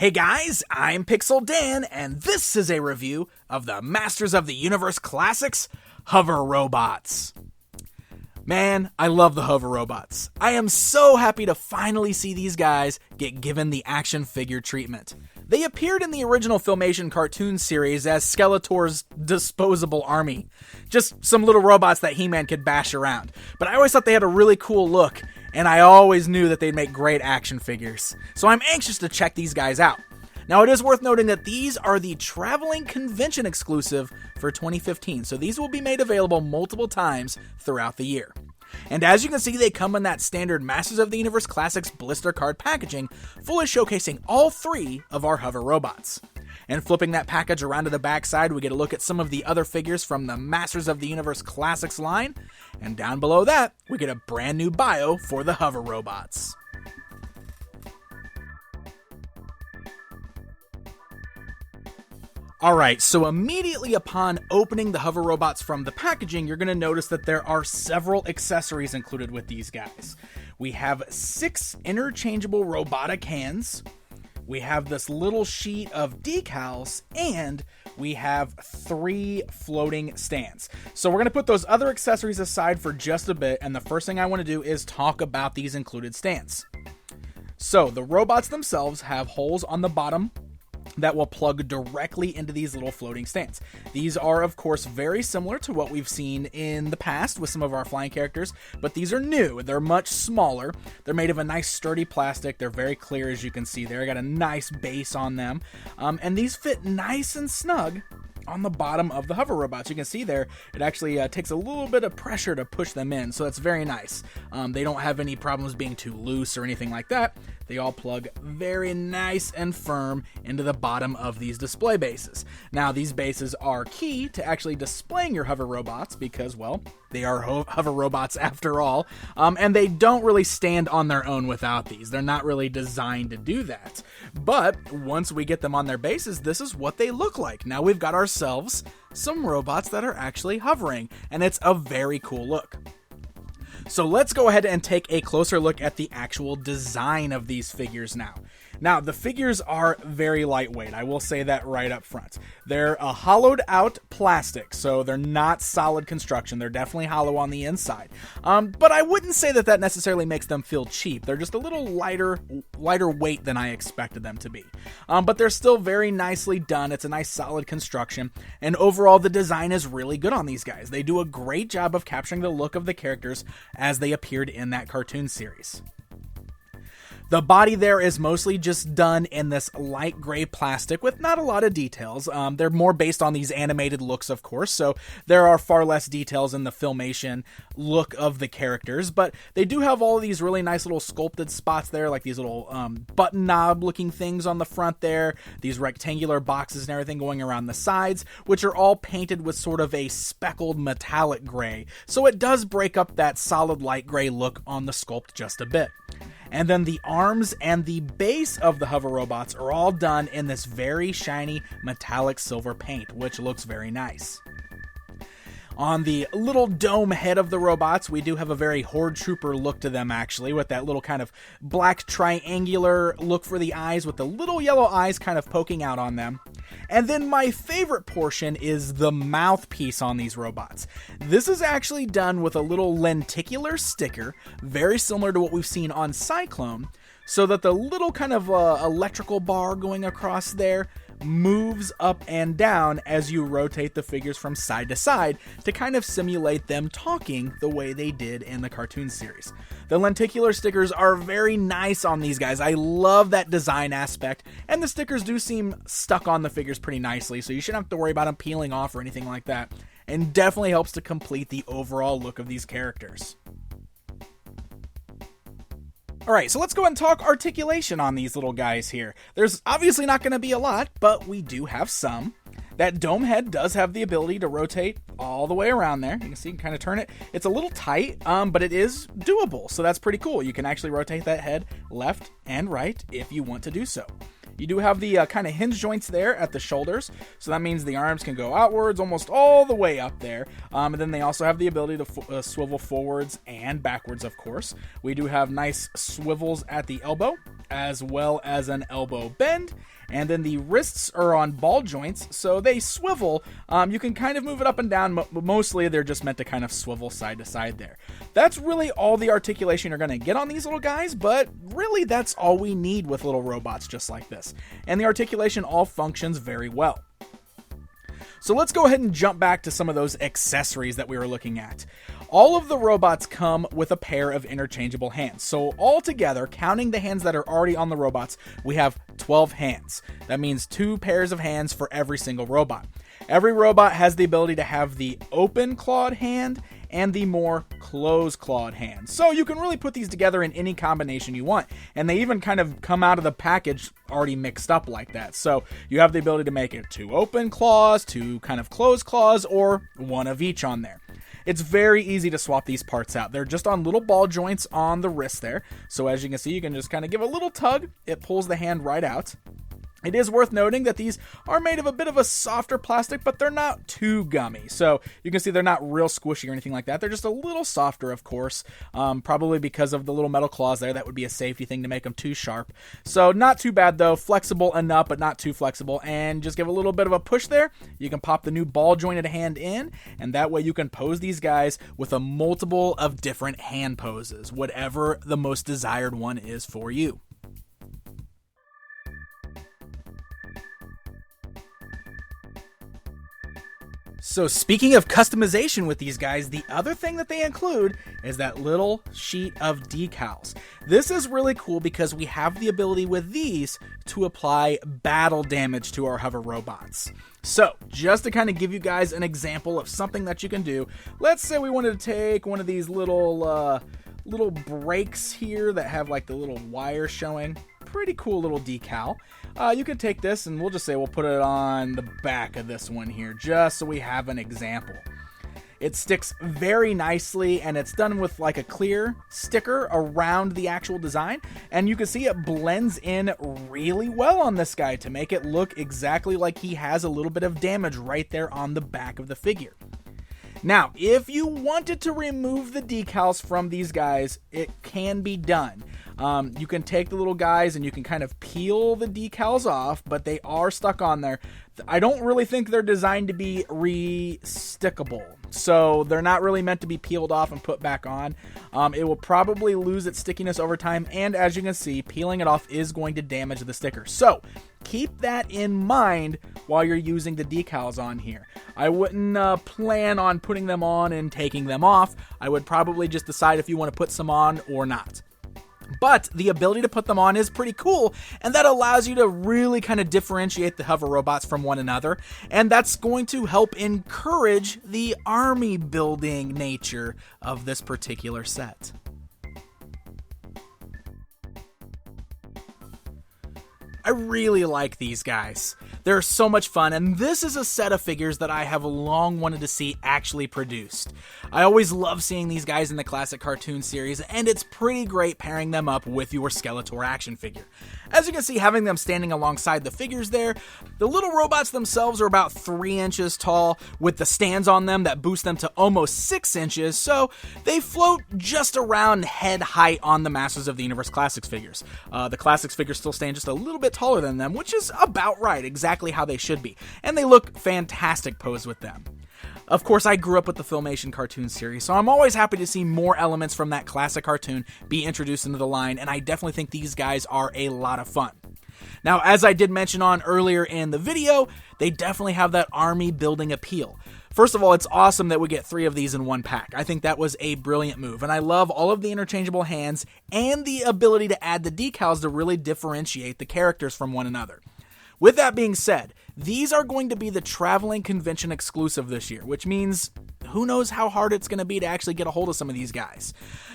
Hey guys, I'm Pixel Dan, and this is a review of the Masters of the Universe Classics Hover Robots. Man, I love the Hover Robots. I am so happy to finally see these guys get given the action figure treatment. They appeared in the original Filmation cartoon series as Skeletor's disposable army. Just some little robots that He-Man could bash around. But I always thought they had a really cool look, and I always knew that they'd make great action figures. So I'm anxious to check these guys out. Now, it is worth noting that these are the traveling convention exclusive for 2015, so these will be made available multiple times throughout the year. And as you can see, they come in that standard Masters of the Universe Classics blister card packaging, fully showcasing all three of our hover robots. And flipping that package around to the back side, we get a look at some of the other figures from the Masters of the Universe Classics line, and down below that, we get a brand new bio for the hover robots. Alright, so immediately upon opening the hover robots from the packaging, you're going to notice that there are several accessories included with these guys. We have 6 interchangeable robotic hands, we have this little sheet of decals, and we have 3 floating stands. So we're going to put those other accessories aside for just a bit, and the first thing I want to do is talk about these included stands. So the robots themselves have holes on the bottom that will plug directly into these little floating stands. These are, of course, very similar to what we've seen in the past with some of our flying characters, but these are new. They're much smaller. They're made of a nice sturdy plastic. They're very clear, as you can see there. I got a nice base on them, and these fit nice and snug on the bottom of the hover robots. You can see there, it actually takes a little bit of pressure to push them in, so that's very nice. They don't have any problems being too loose or anything like that. They all plug very nice and firm into the bottom of these display bases. Now, these bases are key to actually displaying your hover robots because, well, they are hover robots after all, and they don't really stand on their own without these. They're not really designed to do that. But once we get them on their bases, this is what they look like. Now we've got ourselves some robots that are actually hovering, and it's a very cool look. So let's go ahead and take a closer look at the actual design of these figures now. Now, the figures are very lightweight. I will say that right up front. They're a hollowed out plastic, so they're not solid construction. They're definitely hollow on the inside. But I wouldn't say that necessarily makes them feel cheap. They're just a little lighter weight than I expected them to be. But they're still very nicely done. It's a nice solid construction. And overall, the design is really good on these guys. They do a great job of capturing the look of the characters as they appeared in that cartoon series. The body there is mostly just done in this light gray plastic with not a lot of details. They're more based on these animated looks, of course, so there are far less details in the Filmation look of the characters, but they do have all of these really nice little sculpted spots there, like these little button knob looking things on the front there, these rectangular boxes and everything going around the sides, which are all painted with sort of a speckled metallic gray, so it does break up that solid light gray look on the sculpt just a bit. And then the arms and the base of the hover robots are all done in this very shiny metallic silver paint, which looks very nice. On the little dome head of the robots, we do have a very Horde Trooper look to them, actually, with that little kind of black triangular look for the eyes with the little yellow eyes kind of poking out on them. And then my favorite portion is the mouthpiece on these robots. This is actually done with a little lenticular sticker, very similar to what we've seen on Cyclone, so that the little kind of electrical bar going across there moves up and down as you rotate the figures from side to side to kind of simulate them talking the way they did in the cartoon series. The lenticular stickers are very nice on these guys. I love that design aspect, and the stickers do seem stuck on the figures pretty nicely, so you shouldn't have to worry about them peeling off or anything like that, and definitely helps to complete the overall look of these characters. Alright, so let's go and talk articulation on these little guys here. There's obviously not going to be a lot, but we do have some. That dome head does have the ability to rotate all the way around there. You can see, you can kind of turn it. It's a little tight, but it is doable, so that's pretty cool. You can actually rotate that head left and right if you want to do so. You do have the kind of hinge joints there at the shoulders, so that means the arms can go outwards almost all the way up there, and then they also have the ability to swivel forwards and backwards, of course. We do have nice swivels at the elbow, as well as an elbow bend. And then the wrists are on ball joints, so they swivel. You can kind of move it up and down, but mostly they're just meant to kind of swivel side to side there. That's really all the articulation you're going to get on these little guys, but really that's all we need with little robots just like this. And the articulation all functions very well. So let's go ahead and jump back to some of those accessories that we were looking at. All of the robots come with a pair of interchangeable hands. So altogether, counting the hands that are already on the robots, we have 12 hands. That means 2 pairs of hands for every single robot. Every robot has the ability to have the open clawed hand and the more closed clawed hand. So you can really put these together in any combination you want. And they even kind of come out of the package already mixed up like that. So you have the ability to make it 2 open claws, 2 kind of closed claws, or 1 of each on there. It's very easy to swap these parts out. They're just on little ball joints on the wrist there. So as you can see, you can just kind of give a little tug. It pulls the hand right out. It is worth noting that these are made of a bit of a softer plastic, but they're not too gummy. So you can see they're not real squishy or anything like that. They're just a little softer, of course, probably because of the little metal claws there. That would be a safety thing to make them too sharp. So not too bad, though. Flexible enough, but not too flexible. And just give a little bit of a push there. You can pop the new ball jointed hand in, and that way you can pose these guys with a multiple of different hand poses, whatever the most desired one is for you. So speaking of customization with these guys, the other thing that they include is that little sheet of decals. This is really cool because we have the ability with these to apply battle damage to our hover robots. So just to kind of give you guys an example of something that you can do, let's say we wanted to take one of these little breaks here that have like the little wire showing. Pretty cool little decal. You can take this and we'll just say we'll put it on the back of this one here just so we have an example. It sticks very nicely and it's done with like a clear sticker around the actual design, and you can see it blends in really well on this guy to make it look exactly like he has a little bit of damage right there on the back of the figure. Now, if you wanted to remove the decals from these guys, it can be done. You can take the little guys and you can kind of peel the decals off, but they are stuck on there. I don't really think they're designed to be re-stickable, so they're not really meant to be peeled off and put back on. It will probably lose its stickiness over time, and as you can see, peeling it off is going to damage the sticker. So keep that in mind while you're using the decals on here. I wouldn't plan on putting them on and taking them off. I would probably just decide if you want to put some on or not. But the ability to put them on is pretty cool, and that allows you to really kind of differentiate the hover robots from one another, and that's going to help encourage the army building nature of this particular set. I really like these guys. They're so much fun, and this is a set of figures that I have long wanted to see actually produced. I always love seeing these guys in the classic cartoon series, and it's pretty great pairing them up with your Skeletor action figure. As you can see, having them standing alongside the figures there, the little robots themselves are about 3 inches tall, with the stands on them that boost them to almost 6 inches, so they float just around head height on the Masters of the Universe Classics figures. The Classics figures still stand just a little bit taller than them, which is about right, exactly how they should be, and they look fantastic posed with them. Of course, I grew up with the Filmation cartoon series, so I'm always happy to see more elements from that classic cartoon be introduced into the line, and I definitely think these guys are a lot of fun. Now, as I did mention on earlier in the video, they definitely have that army building appeal. First of all, it's awesome that we get 3 of these in one pack. I think that was a brilliant move, and I love all of the interchangeable hands and the ability to add the decals to really differentiate the characters from one another. With that being said, these are going to be the traveling convention exclusive this year, which means who knows how hard it's going to be to actually get a hold of some of these guys.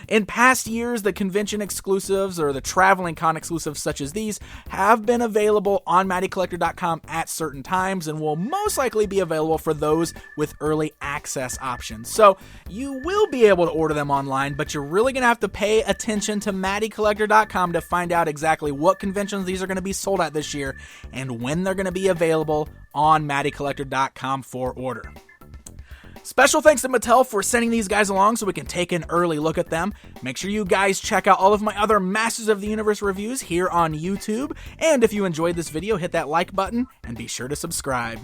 In past years, the convention exclusives or the traveling con exclusives such as these have been available on MattyCollector.com at certain times and will most likely be available for those with early access options. So you will be able to order them online, but you're really going to have to pay attention to MattyCollector.com to find out exactly what conventions these are going to be sold at this year and when they're going to be available on MattyCollector.com for order. Special thanks to Mattel for sending these guys along so we can take an early look at them. Make sure you guys check out all of my other Masters of the Universe reviews here on YouTube. And if you enjoyed this video, hit that like button and be sure to subscribe.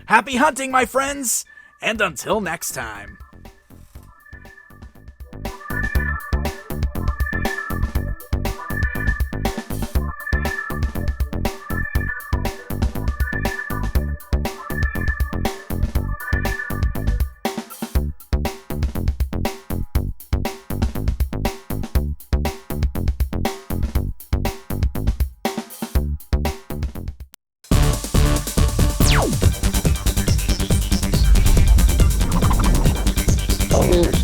Happy hunting, my friends, and until next time. Untitled